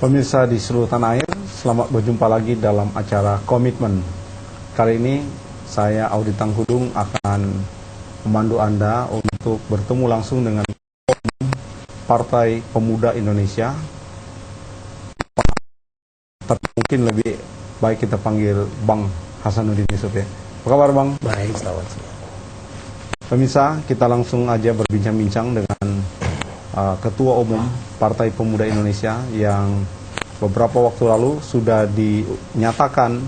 Pemirsa di seluruh tanah air, selamat berjumpa lagi dalam acara Komitmen. Kali ini saya Audi Tanghudung akan memandu Anda untuk bertemu langsung dengan Partai Pemuda Indonesia. Tapi mungkin lebih baik kita panggil Bang Hasanuddin Yusuf ya. Apa kabar Bang? Baik, selamat siang. Pemirsa, kita langsung aja berbincang-bincang dengan Ketua Umum Partai Pemuda Indonesia yang beberapa waktu lalu sudah dinyatakan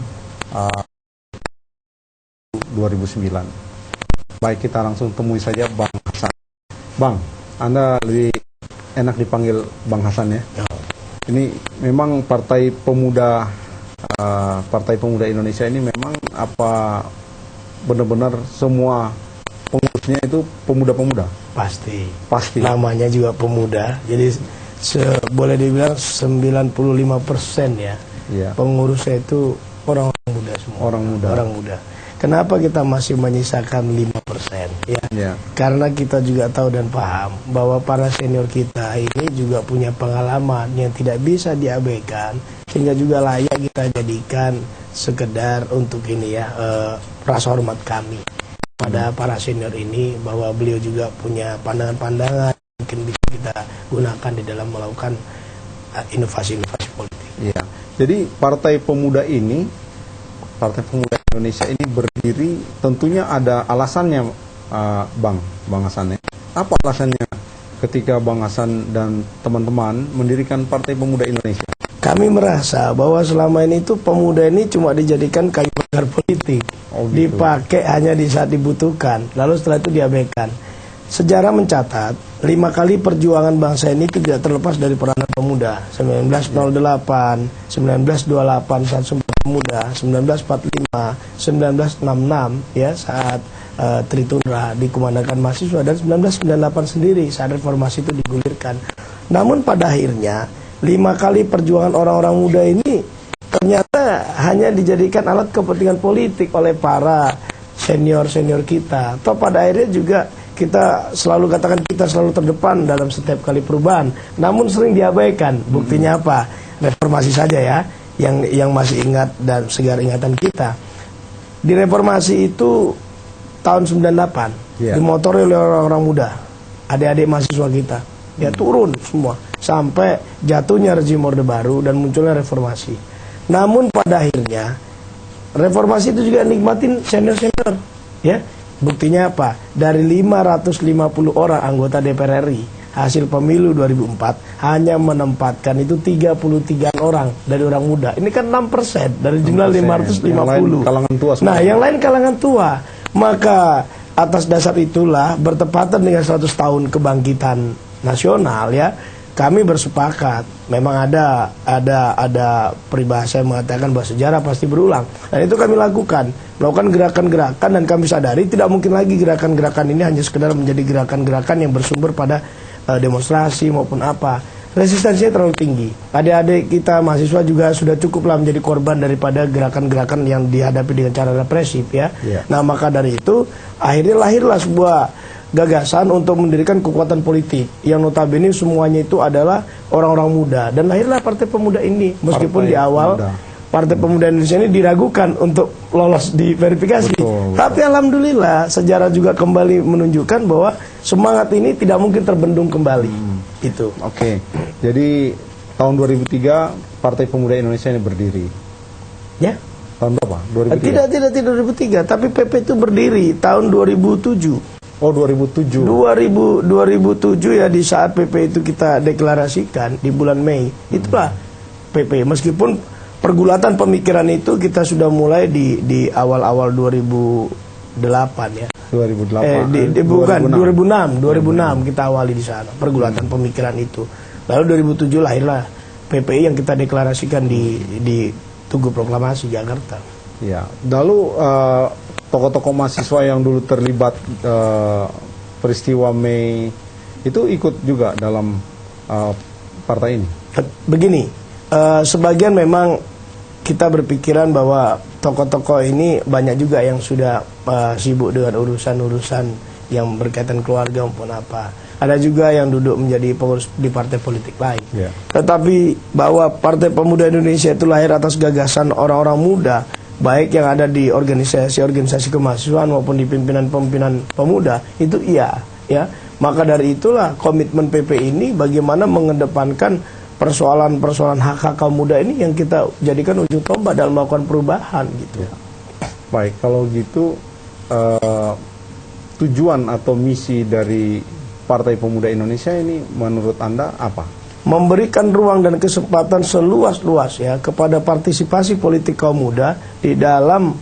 2009. Baik, kita langsung temui saja Bang Hasan. Bang, Anda lebih enak dipanggil Bang Hasan ya? Ini memang Partai Pemuda Indonesia ini memang apa benar-benar semua pengurusnya itu pemuda-pemuda? Pasti. Namanya juga pemuda. Jadi boleh dibilang 95% ya. Iya. Pengurusnya itu orang-orang muda semua. Orang muda. Kenapa kita masih menyisakan 5%? Ya. Iya. Karena kita juga tahu dan paham bahwa para senior kita ini juga punya pengalaman yang tidak bisa diabaikan, sehingga juga layak kita jadikan sekedar untuk ini ya, rasa hormat kami pada para senior ini, bahwa beliau juga punya pandangan-pandangan mungkin bisa kita gunakan di dalam melakukan inovasi-inovasi politik. Iya. Jadi Partai Pemuda Indonesia ini berdiri tentunya ada alasannya, Bang Hasan ya. Apa alasannya ketika Bang Hasan dan teman-teman mendirikan Partai Pemuda Indonesia? Kami merasa bahwa selama ini itu pemuda ini cuma dijadikan kayu bakar politik, gitu. Dipakai hanya di saat dibutuhkan, lalu setelah itu diabaikan. Sejarah mencatat 5 kali perjuangan bangsa ini tidak terlepas dari peranan pemuda. 1908, 1928 saat Sumpah Pemuda, 1945, 1966 ya saat Tritundra dikumandangkan mahasiswa, dan 1998 sendiri saat reformasi itu digulirkan. Namun pada akhirnya 5 kali perjuangan orang-orang muda ini ternyata hanya dijadikan alat kepentingan politik oleh para senior-senior kita. Atau pada akhirnya juga kita selalu katakan kita selalu terdepan dalam setiap kali perubahan, namun sering diabaikan. Buktinya apa? Reformasi saja ya, yang masih ingat dan segar ingatan kita. Di reformasi itu tahun 98 dimotori oleh orang-orang muda, adik-adik mahasiswa kita. Dia turun semua sampai jatuhnya rezim Orde Baru dan munculnya reformasi. Namun pada akhirnya reformasi itu juga nikmatin senior-senior ya. Buktinya apa? Dari 550 orang anggota DPR RI hasil pemilu 2004 hanya menempatkan itu 33 orang dari orang muda. Ini kan 6% dari jumlah 550. Yang lain kalangan tua semua. Nah, yang lain kalangan tua. Maka atas dasar itulah bertepatan dengan 100 tahun kebangkitan nasional ya, kami bersepakat. Memang ada peribahasa yang mengatakan bahwa sejarah pasti berulang, dan itu kami lakukan, melakukan gerakan-gerakan, dan kami sadari tidak mungkin lagi gerakan-gerakan ini hanya sekedar menjadi gerakan-gerakan yang bersumber pada demonstrasi maupun apa. Resistensinya terlalu tinggi. Adik-adik kita mahasiswa juga sudah cukuplah menjadi korban daripada gerakan-gerakan yang dihadapi dengan cara represif ya. Nah, maka dari itu akhirnya lahirlah sebuah gagasan untuk mendirikan kekuatan politik yang notabene semuanya itu adalah orang-orang muda, dan lahirlah Partai Pemuda ini. Meskipun di awal Partai Pemuda Indonesia ini diragukan untuk lolos di verifikasi, tapi alhamdulillah sejarah juga kembali menunjukkan bahwa semangat ini tidak mungkin terbendung kembali. Itu. Oke. Jadi tahun 2003 Partai Pemuda Indonesia ini berdiri. Ya? Tahun berapa? 2003? Tidak 2003, tapi PP itu berdiri tahun 2007. Oh, 2007. 2007 ya, di saat PP itu kita deklarasikan di bulan Mei. Itulah PP. Meskipun pergulatan pemikiran itu kita sudah mulai di awal-awal 2008 ya. 2006 kita awali di sana pergulatan pemikiran itu. Lalu 2007 lahirlah PPI yang kita deklarasikan di Tugu Proklamasi Jakarta. Ya. Lalu tokoh-tokoh mahasiswa yang dulu terlibat peristiwa Mei itu ikut juga dalam partai ini? Begini, sebagian memang kita berpikiran bahwa tokoh-tokoh ini banyak juga yang sudah sibuk dengan urusan-urusan yang berkaitan keluarga maupun apa. ada juga yang duduk menjadi pengurus di partai politik lain. Ya. Tetapi bahwa Partai Pemuda Indonesia itu lahir atas gagasan orang-orang muda, baik yang ada di organisasi-organisasi kemahasiswaan maupun di pimpinan-pimpinan pemuda, itu iya, ya. Maka dari itulah komitmen PP ini bagaimana mengedepankan persoalan-persoalan hak-hak kaum muda ini yang kita jadikan ujung tombak dalam melakukan perubahan gitu. Ya. Baik, kalau gitu tujuan atau misi dari Partai Pemuda Indonesia ini menurut Anda apa? Memberikan ruang dan kesempatan seluas-luas ya kepada partisipasi politik kaum muda di dalam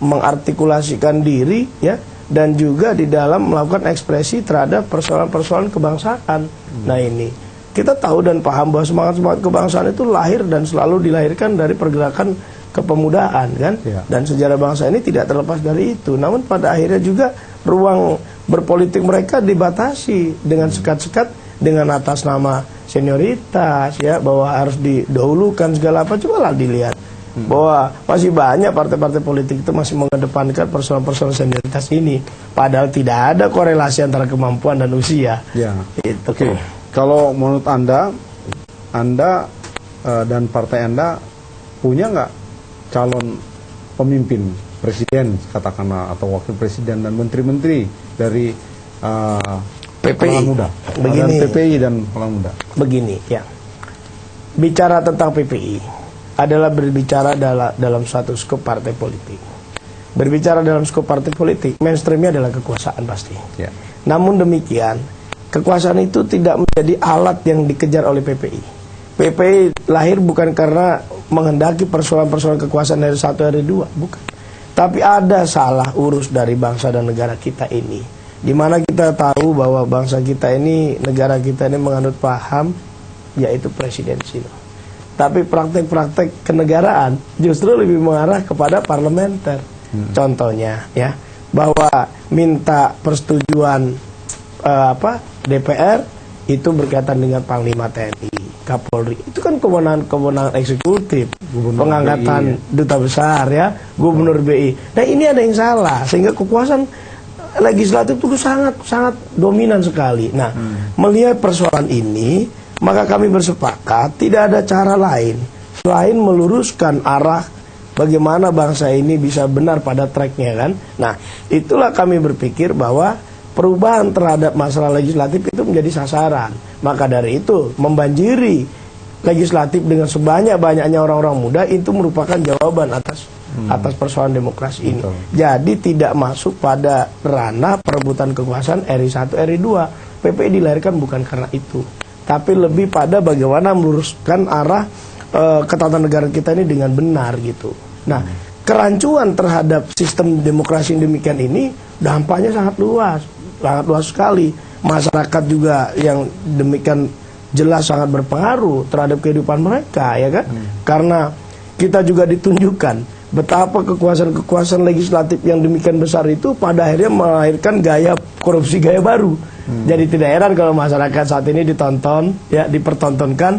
mengartikulasikan diri ya, dan juga di dalam melakukan ekspresi terhadap persoalan-persoalan kebangsaan. Nah ini kita tahu dan paham bahwa semangat-semangat kebangsaan itu lahir dan selalu dilahirkan dari pergerakan kepemudaan kan, Ya. dan sejarah bangsa ini tidak terlepas dari itu. Namun pada akhirnya juga ruang berpolitik mereka dibatasi dengan sekat-sekat, dengan atas nama senioritas ya, bahwa harus didahulukan segala apa. Cobalah dilihat bahwa masih banyak partai-partai politik itu masih mengedepankan persoalan-persoalan senioritas ini, padahal tidak ada korelasi antara kemampuan dan usia. Ya. Itu. Oke. Kalau menurut Anda dan partai Anda punya nggak calon pemimpin presiden katakanlah, atau wakil presiden dan menteri-menteri dari PPI. kalangan muda, Begini. dan PPI dan kalangan muda? Begini ya, bicara tentang PPI adalah berbicara dalam suatu skop partai politik. Berbicara dalam skop partai politik, mainstreamnya adalah kekuasaan pasti. Ya. Namun demikian, kekuasaan itu tidak menjadi alat yang dikejar oleh PPI. PPI lahir bukan karena menghendaki persoalan-persoalan kekuasaan dari satu dari dua, bukan. Tapi ada salah urus dari bangsa dan negara kita ini, di mana kita tahu bahwa bangsa kita ini, negara kita ini menganut paham yaitu presidensial. Tapi praktek-praktek kenegaraan justru lebih mengarah kepada parlementer. Contohnya ya, bahwa minta persetujuan DPR itu berkaitan dengan Panglima TNI, Kapolri. Itu kan kewenangan eksekutif, Gubernur pengangkatan BI, ya. duta besar ya, Gubernur BI. Nah ini ada yang salah, sehingga kekuasaan legislatif itu sangat dominan sekali. Nah, melihat persoalan ini, maka kami bersepakat tidak ada cara lain selain meluruskan arah bagaimana bangsa ini bisa benar pada tracknya kan. Nah, itulah kami berpikir bahwa perubahan terhadap masalah legislatif itu menjadi sasaran. Maka dari itu membanjiri legislatif dengan sebanyak-banyaknya orang-orang muda itu merupakan jawaban atas persoalan demokrasi ini. Betul. Jadi tidak masuk pada ranah perebutan kekuasaan RI 1, RI 2. PPI dilahirkan bukan karena itu, tapi lebih pada bagaimana meluruskan arah ketatanegaraan kita ini dengan benar gitu. Nah, kerancuan terhadap sistem demokrasi yang demikian ini dampaknya sangat luas sekali. Masyarakat juga yang demikian jelas sangat berpengaruh terhadap kehidupan mereka, ya kan? Karena kita juga ditunjukkan betapa kekuasaan legislatif yang demikian besar itu pada akhirnya melahirkan gaya korupsi gaya baru. Jadi tidak heran kalau masyarakat saat ini dipertontonkan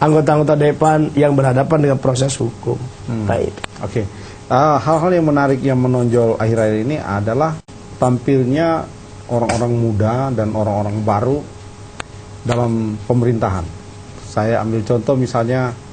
anggota-anggota Dewan yang berhadapan dengan proses hukum. Baik. Oke. Hal-hal yang menarik yang menonjol akhir-akhir ini adalah tampilnya orang-orang muda dan orang-orang baru dalam pemerintahan. Saya ambil contoh misalnya